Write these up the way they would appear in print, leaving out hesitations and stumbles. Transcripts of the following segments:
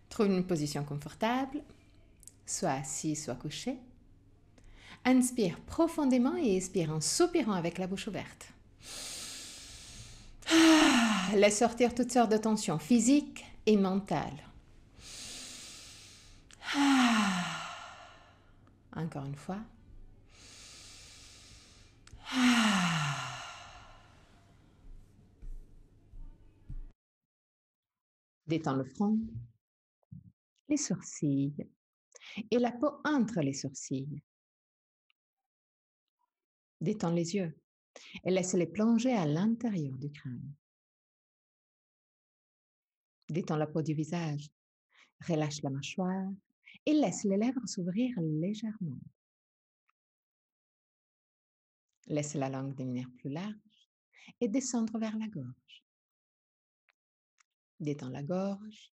Trouve une position confortable, soit assis, soit couché. Inspire profondément et expire en soupirant avec la bouche ouverte. Laisse sortir toutes sortes de tensions physiques et mentales. Encore une fois. Détends le front, les sourcils et la peau entre les sourcils. Détends les yeux et laisse-les plonger à l'intérieur du crâne. Détends la peau du visage, relâche la mâchoire et laisse les lèvres s'ouvrir légèrement. Laisse la langue devenir plus large et descendre vers la gorge. Détends la gorge,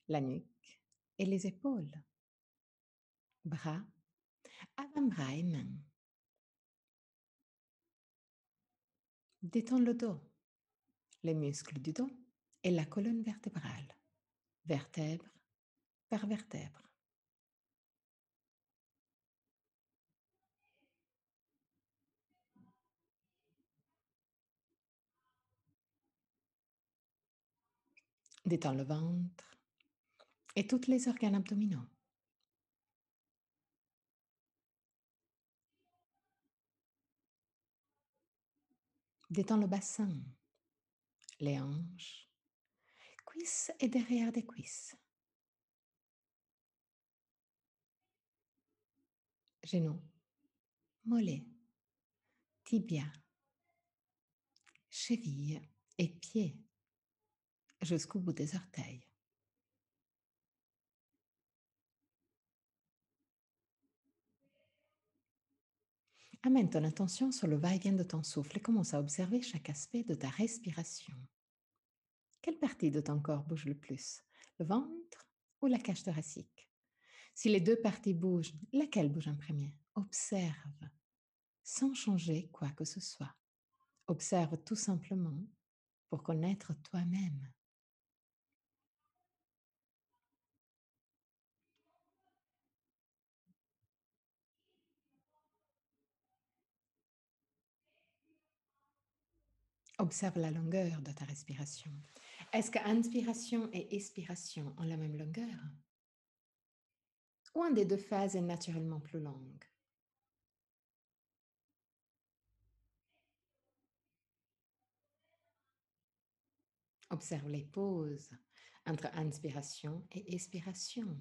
la nuque et les épaules. Bras, avant-bras et mains. Détends le dos, les muscles du dos et la colonne vertébrale, vertèbre par vertèbre. Détends le ventre et tous les organes abdominaux. Détends le bassin, les hanches, cuisses et derrière des cuisses. Genoux, mollets, tibia, chevilles et pieds jusqu'au bout des orteils. Amène ton attention sur le va-et-vient de ton souffle et commence à observer chaque aspect de ta respiration. Quelle partie de ton corps bouge le plus? Le ventre ou la cage thoracique? Si les deux parties bougent, laquelle bouge en premier? Observe, sans changer quoi que ce soit. Observe tout simplement pour connaître toi-même. Observe la longueur de ta respiration. Est-ce que inspiration et expiration ont la même longueur? Ou un des deux phases est naturellement plus longue? Observe les pauses entre inspiration et expiration.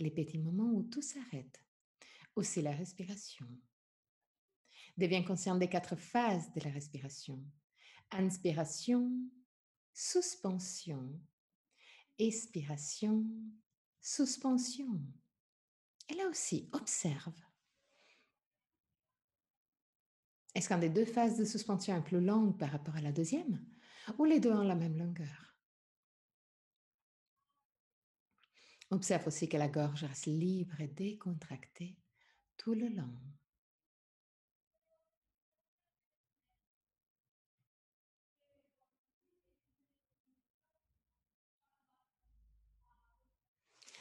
Les petits moments où tout s'arrête. Aussi la respiration. Deviens conscient des 4 phases de la respiration. Inspiration, suspension, expiration, suspension. Et là aussi, observe. Est-ce qu'un des deux phases de suspension est plus longue par rapport à la deuxième? Ou les deux ont la même longueur? Observe aussi que la gorge reste libre et décontractée tout le long.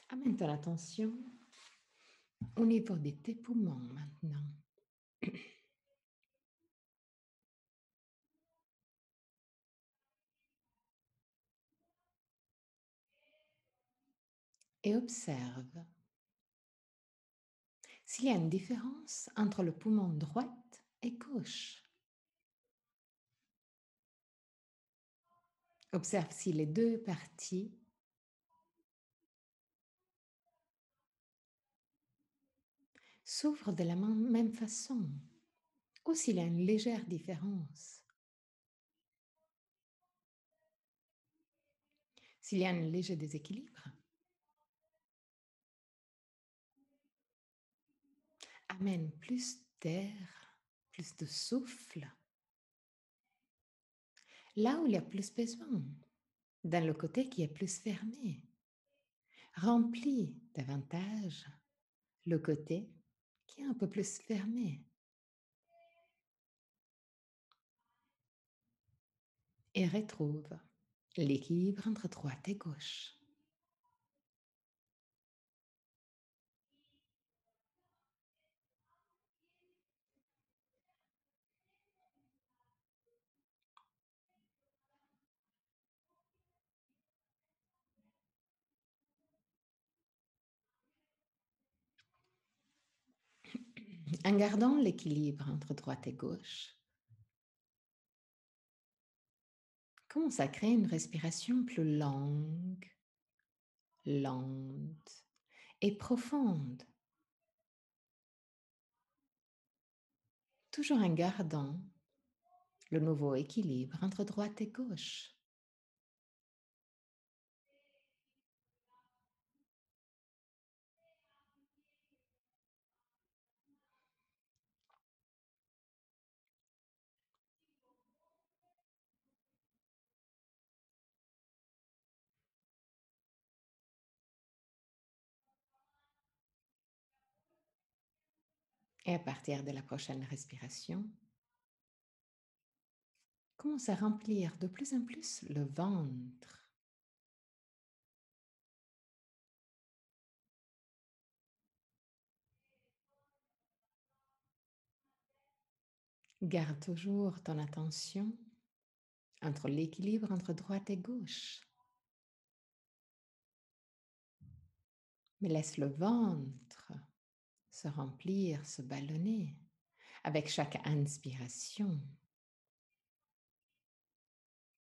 Amène ton attention au niveau de tes poumons maintenant. Et observe s'il y a une différence entre le poumon droite et gauche. Observe si les deux parties s'ouvrent de la même façon ou s'il y a une légère différence. S'il y a un léger déséquilibre, amène plus d'air, plus de souffle, là où il y a plus besoin, dans le côté qui est plus fermé. Remplis davantage le côté qui est un peu plus fermé. Et retrouve l'équilibre entre droite et gauche. En gardant l'équilibre entre droite et gauche, commence à créer une respiration plus longue, lente et profonde, toujours en gardant le nouveau équilibre entre droite et gauche. Et à partir de la prochaine respiration, commence à remplir de plus en plus le ventre. Garde toujours ton attention entre l'équilibre entre droite et gauche, mais laisse le ventre se remplir, se ballonner avec chaque inspiration.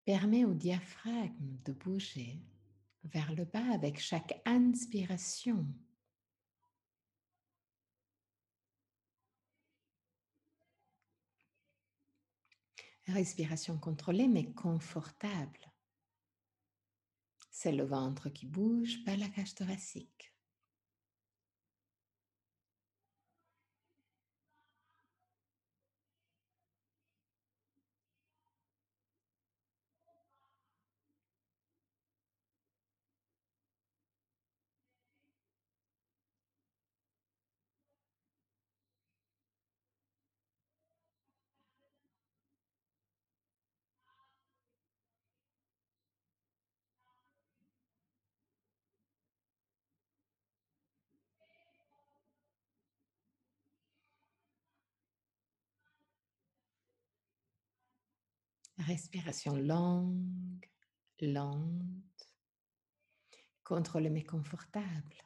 Permets au diaphragme de bouger vers le bas avec chaque inspiration. Respiration contrôlée mais confortable. C'est le ventre qui bouge, pas la cage thoracique. Respiration longue, lente, contrôlée mais confortable.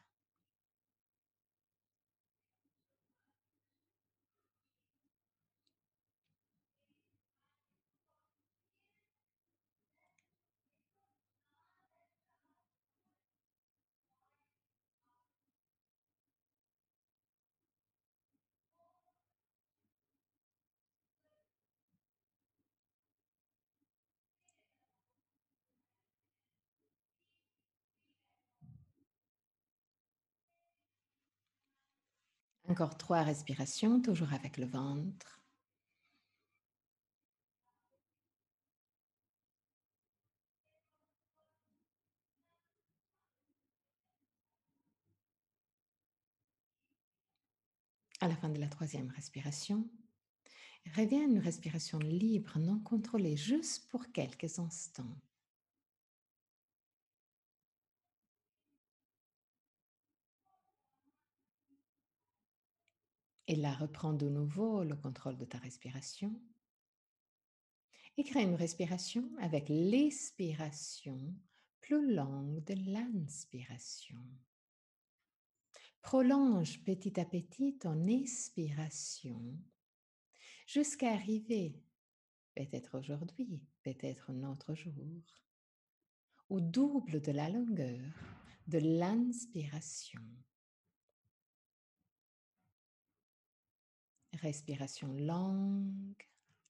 Encore 3 respirations, toujours avec le ventre. À la fin de la troisième respiration, reviens à une respiration libre, non contrôlée, juste pour quelques instants. Et là, reprends de nouveau le contrôle de ta respiration et crée une respiration avec l'expiration plus longue de l'inspiration. Prolonge petit à petit ton expiration jusqu'à arriver, peut-être aujourd'hui, peut-être un autre jour, au double de la longueur de l'inspiration. Respiration longue,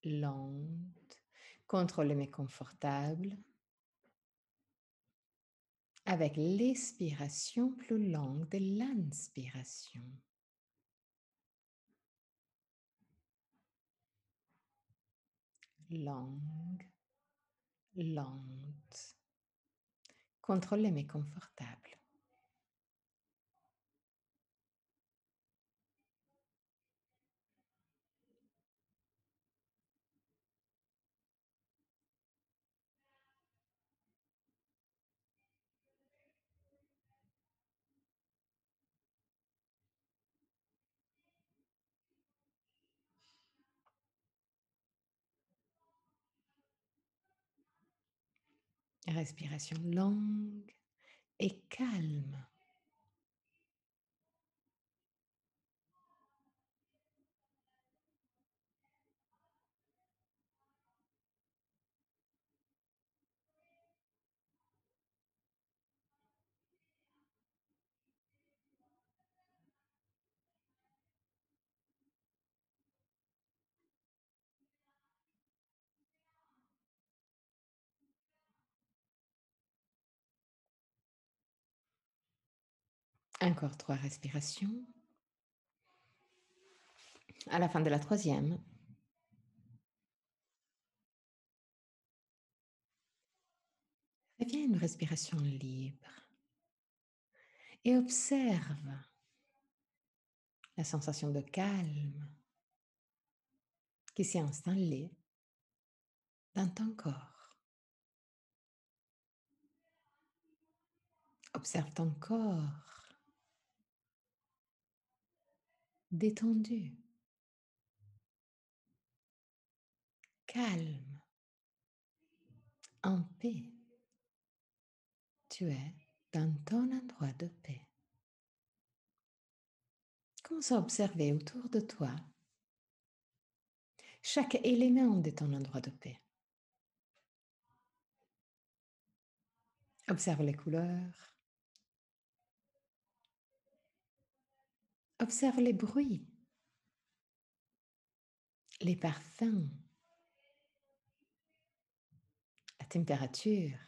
lente, contrôlée mais confortable, avec l'expiration plus longue de l'inspiration. Longue, lente, contrôlée mais confortable. Respiration longue et calme. Encore 3 respirations. À la fin de la troisième, reviens à une respiration libre et observe la sensation de calme qui s'est installée dans ton corps. Observe ton corps détendu, calme, en paix. Tu es dans ton endroit de paix. Commence à observer autour de toi chaque élément de ton endroit de paix. Observe les couleurs, observe les bruits, les parfums, la température,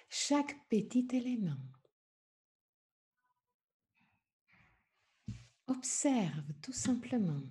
chaque petit élément. Observe tout simplement.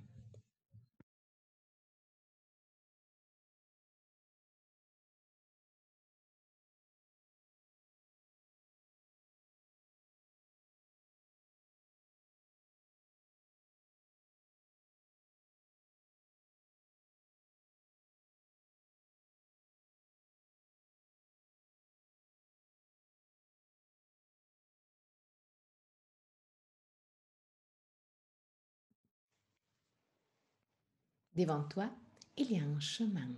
Devant toi, il y a un chemin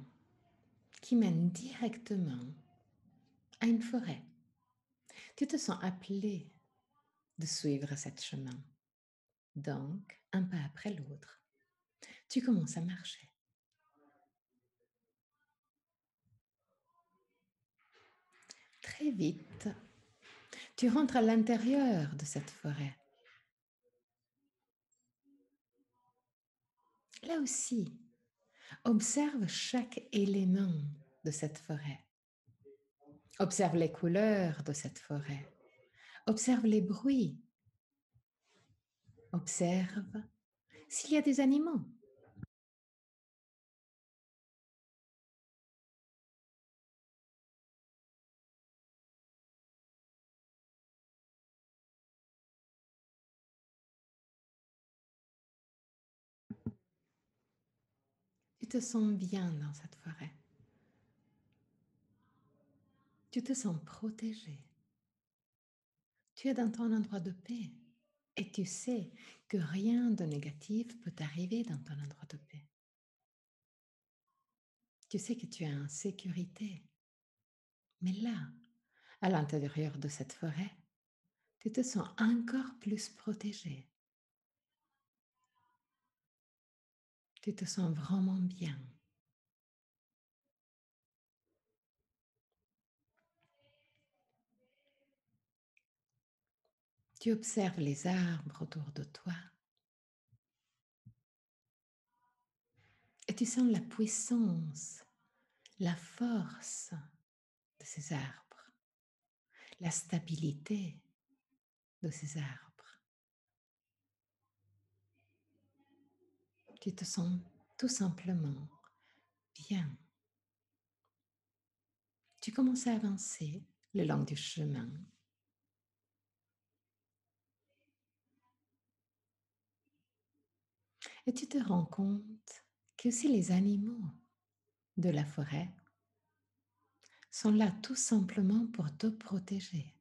qui mène directement à une forêt. Tu te sens appelé de suivre ce chemin. Donc, un pas après l'autre, tu commences à marcher. Très vite, tu rentres à l'intérieur de cette forêt. Là aussi, observe chaque élément de cette forêt. Observe les couleurs de cette forêt. Observe les bruits. Observe s'il y a des animaux. Tu te sens bien dans cette forêt. Tu te sens protégé. Tu es dans ton endroit de paix et tu sais que rien de négatif peut arriver dans ton endroit de paix. Tu sais que tu es en sécurité. Mais là, à l'intérieur de cette forêt, tu te sens encore plus protégé. Tu te sens vraiment bien. Tu observes les arbres autour de toi et tu sens la puissance, la force de ces arbres, la stabilité de ces arbres. Tu te sens tout simplement bien. Tu commences à avancer le long du chemin et tu te rends compte que aussi les animaux de la forêt sont là tout simplement pour te protéger.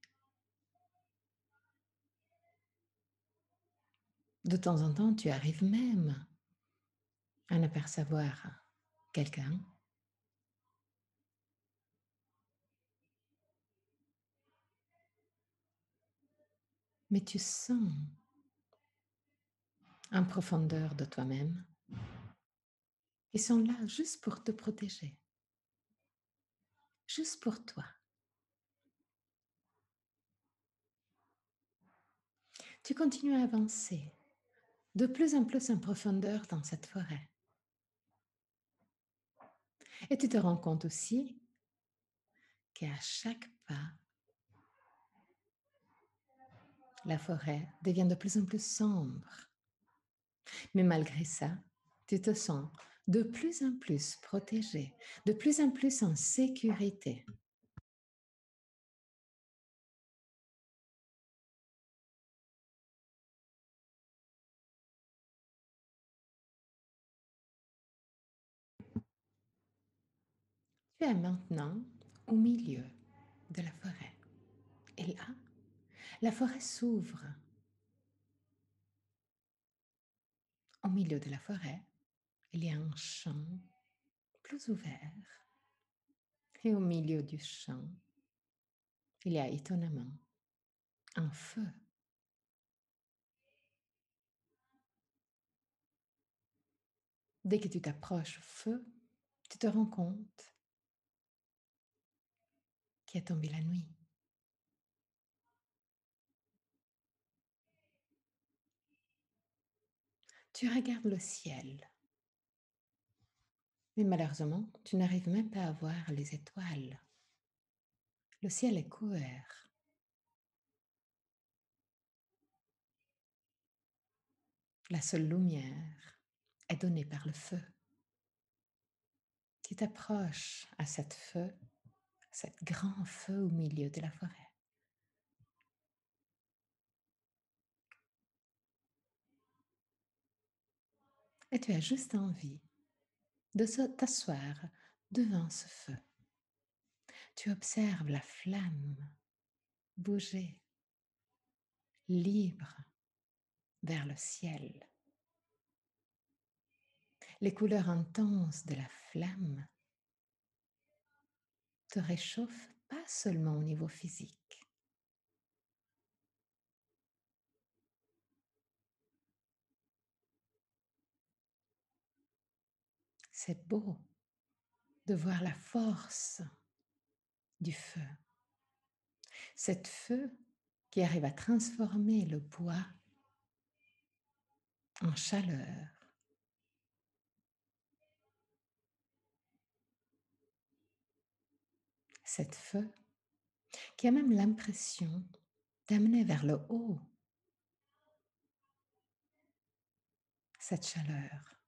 De temps en temps, tu arrives même à en apercevoir quelqu'un, mais tu sens en profondeur de toi-même qu'ils sont là juste pour te protéger, juste pour toi. Tu continues à avancer de plus en plus en profondeur dans cette forêt. Et tu te rends compte aussi qu'à chaque pas, La forêt devient de plus en plus sombre, mais malgré ça, tu te sens de plus en plus protégé, de plus en plus en sécurité. Tu es maintenant au milieu de la forêt. Et là, la forêt s'ouvre. Au milieu de la forêt, il y a un champ plus ouvert. Et au milieu du champ, il y a étonnamment un feu. Dès que tu t'approches au feu, tu te rends compte qu'il est tombé la nuit. Tu regardes le ciel, mais malheureusement, tu n'arrives même pas à voir les étoiles. Le ciel est couvert. La seule lumière est donnée par le feu. Tu t'approches à cet feu, cet grand feu au milieu de la forêt. Et tu as juste envie de t'asseoir devant ce feu. Tu observes la flamme bouger, libre, vers le ciel. Les couleurs intenses de la flamme te réchauffent pas seulement au niveau physique. C'est beau de voir la force du feu. Cet feu qui arrive à transformer le bois en chaleur. Cet feu qui a même l'impression d'amener vers le haut cette chaleur,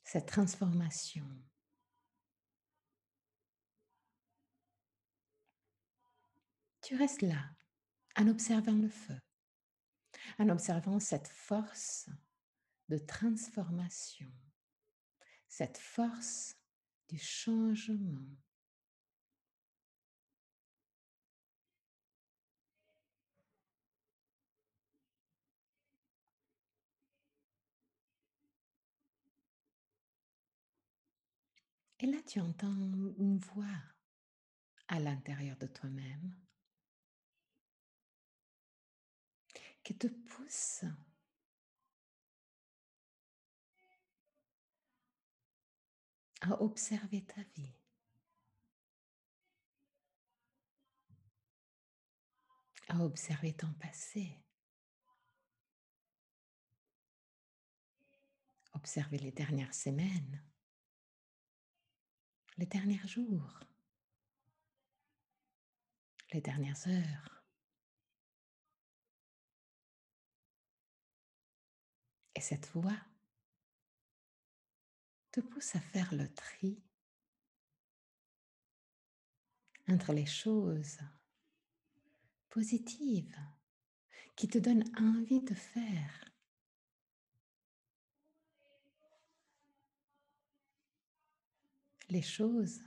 cette transformation. Tu restes là en observant le feu, en observant cette force de transformation, cette force du changement. Et là, tu entends une voix à l'intérieur de toi-même qui te pousse à observer ta vie, à observer ton passé, observer les dernières semaines, les derniers jours, les dernières heures. Et cette voix te pousse à faire le tri entre les choses positives qui te donnent envie de faire, les choses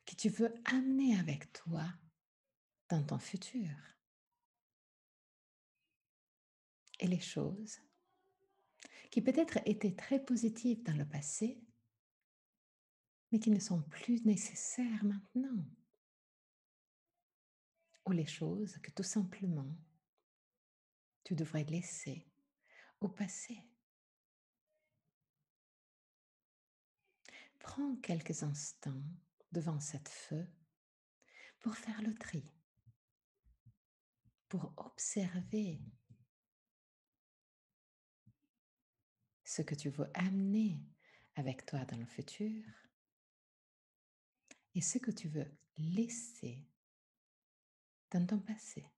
que tu veux amener avec toi dans ton futur et les choses qui peut-être étaient très positives dans le passé, mais qui ne sont plus nécessaires maintenant, ou les choses que tout simplement tu devrais laisser au passé. Prends quelques instants devant cette feu pour faire le tri, pour observer ce que tu veux amener avec toi dans le futur et ce que tu veux laisser dans ton passé.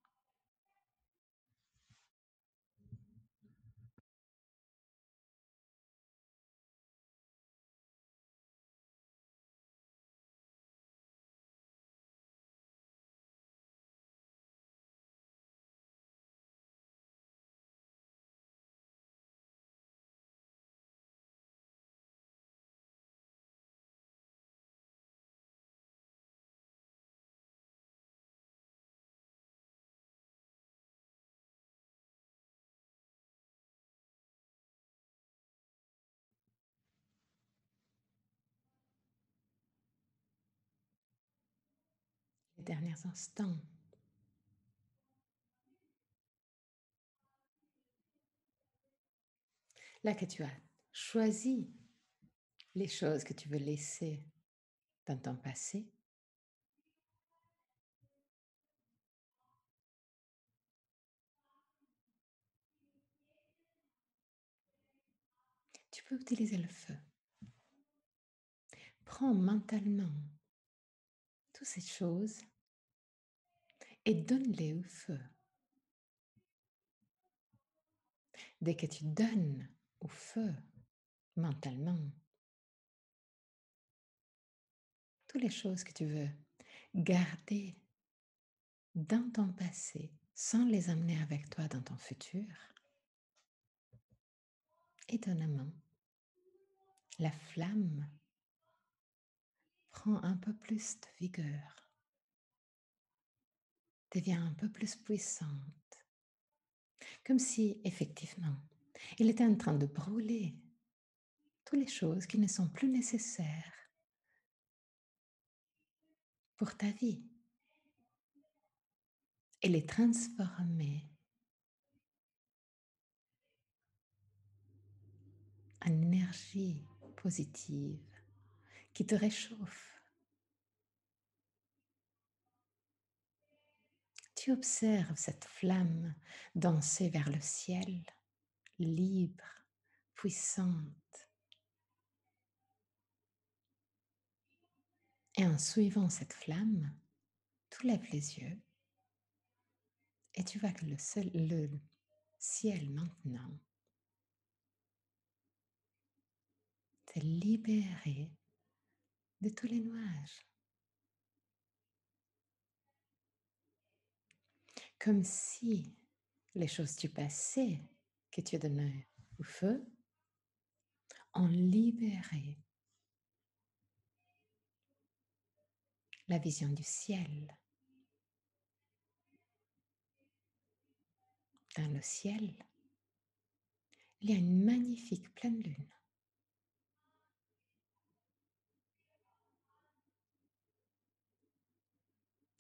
derniers instants. Là que tu as choisi les choses que tu veux laisser dans ton passé, tu peux utiliser le feu. Prends mentalement toutes ces choses et donne-les au feu. Dès que tu donnes au feu mentalement toutes les choses que tu veux garder dans ton passé sans les amener avec toi dans ton futur, étonnamment, la flamme prend un peu plus de vigueur, devient un peu plus puissante, comme si, effectivement, il était en train de brûler toutes les choses qui ne sont plus nécessaires pour ta vie et les transformer en énergie positive qui te réchauffe. Tu observes cette flamme danser vers le ciel, libre, puissante. Et en suivant cette flamme, tu lèves les yeux et tu vois que le ciel maintenant t'est libéré de tous les nuages. Comme si les choses du passé que tu as données au feu ont libéré la vision du ciel. Dans le ciel, il y a une magnifique pleine lune.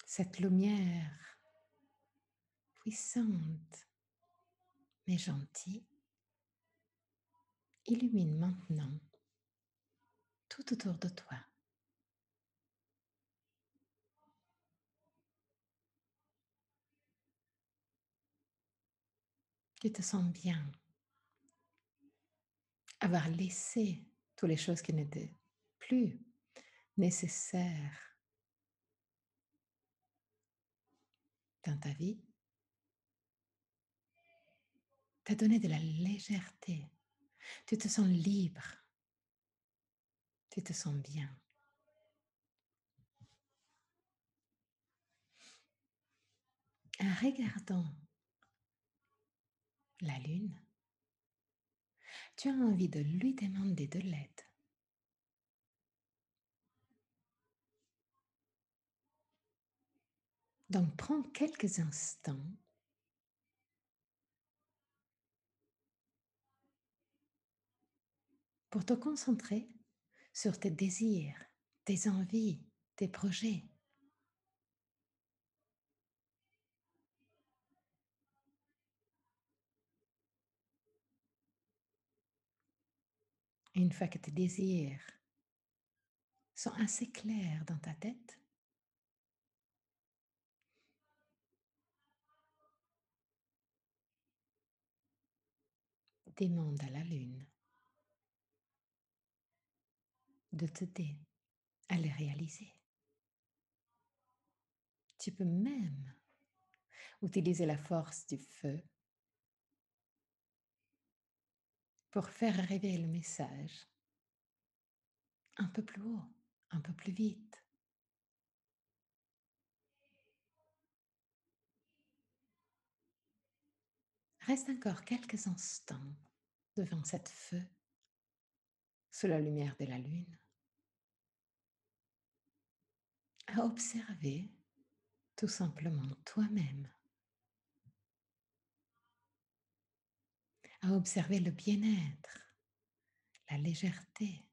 Cette lumière puissante mais gentille illumine maintenant tout autour de toi. Tu te sens bien avoir laissé toutes les choses qui n'étaient plus nécessaires dans ta vie, t'a donné de la légèreté. Tu te sens libre, tu te sens bien. En regardant la lune, tu as envie de lui demander de l'aide. Donc prends quelques instants pour te concentrer sur tes désirs, tes envies, tes projets. Et une fois que tes désirs sont assez clairs dans ta tête, demande à la lune de t'aider à les réaliser. Tu peux même utiliser la force du feu pour faire arriver le message un peu plus haut, un peu plus vite. Reste encore quelques instants devant cette feu sous la lumière de la lune à observer tout simplement toi-même, à observer le bien-être, la légèreté,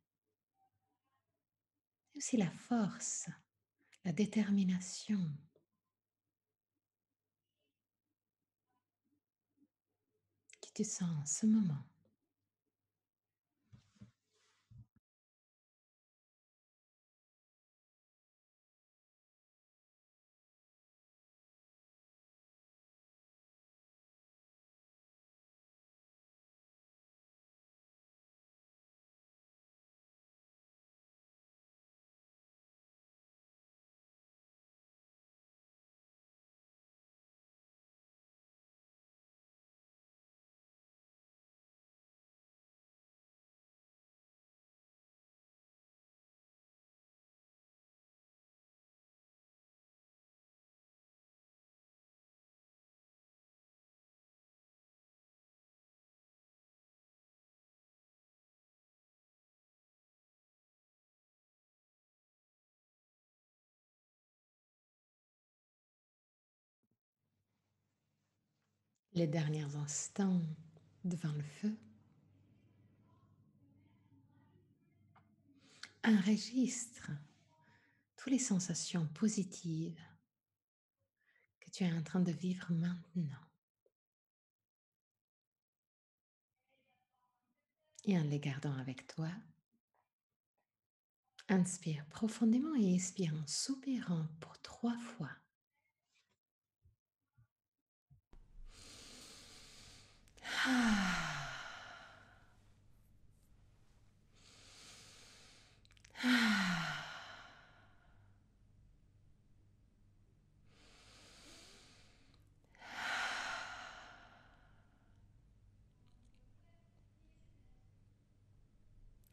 et aussi la force, la détermination que tu sens en ce moment. Les derniers instants devant le feu, enregistre toutes les sensations positives que tu es en train de vivre maintenant. Et en les gardant avec toi, inspire profondément et expire en soupirant pour 3 fois. Ah. Ah.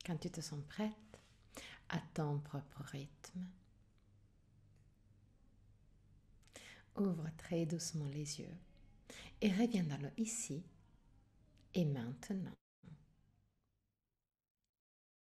Quand tu te sens prête, à ton propre rythme, ouvre très doucement les yeux et reviens dans le ici et maintenant.